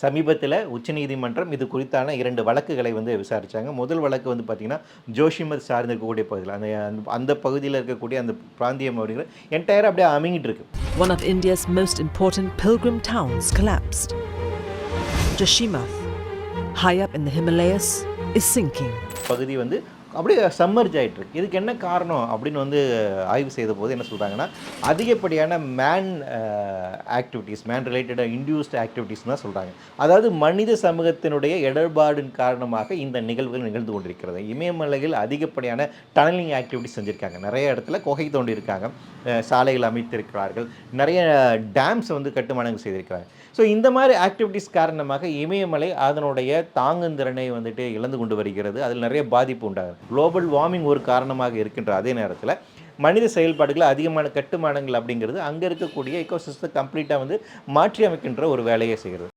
சமீபத்தில உச்சநீதிமன்றம் இது குறித்தான 2 வழக்குகளை விசாரிச்சாங்க. முதல் வழக்கு பார்த்தீங்கன்னா, ஜோஷிமர் சார்ந்து இருக்கக்கூடிய பகுதியில. அந்த அந்த பகுதியில இருக்கக்கூடிய அந்த பிராந்தியம் அப்படிங்கிற என்டையரா அப்படியே அமுங்கிட்டு இருக்கு. One of India's most important pilgrim towns collapsed. Joshimath, high up in the Himalayas, is sinking. பகுதி அப்படியே சம்மர்ஜ் ஆகிட்டு இருக்கு. இதுக்கு என்ன காரணம் அப்படின்னு ஆய்வு செய்த போது என்ன சொல்கிறாங்கன்னா, அதிகப்படியான மேன் ஆக்டிவிட்டீஸ், மேன் ரிலேட்டடாக இன்டியூஸ்ட் ஆக்டிவிட்டீஸ் தான் சொல்கிறாங்க. அதாவது மனித சமூகத்தினுடைய இடர்பாடின் காரணமாக இந்த நிகழ்வுகள் நிகழ்ந்து கொண்டிருக்கிறது. இமயமலையில் அதிகப்படியான டனலிங் ஆக்டிவிட்டிஸ் செஞ்சுருக்காங்க. நிறைய இடத்துல குகை தோண்டி இருக்காங்க, சாலைகள் அமைத்திருக்கிறார்கள், நிறைய டேம்ஸ் கட்டுமானங்கள் செய்திருக்கிறாங்க. ஸோ இந்த மாதிரி ஆக்டிவிட்டீஸ் காரணமாக இமயமலை அதனுடைய தாங்குந்திறனை இழந்து கொண்டு வருகிறது. அதில் நிறைய பாதிப்பு உண்டாகுது. குளோபல் வார்மிங் ஒரு காரணமாக இருக்கின்ற அதே நேரத்தில் மனித செயல்பாடுகள் அதிகமான கட்டுமானங்கள் அப்படிங்கிறது அங்கே இருக்கக்கூடிய எக்கோசிஸ்டத்தை கம்ப்ளீட்டாக மாற்றி அமைக்கின்ற ஒரு வேலையை செய்கிறது.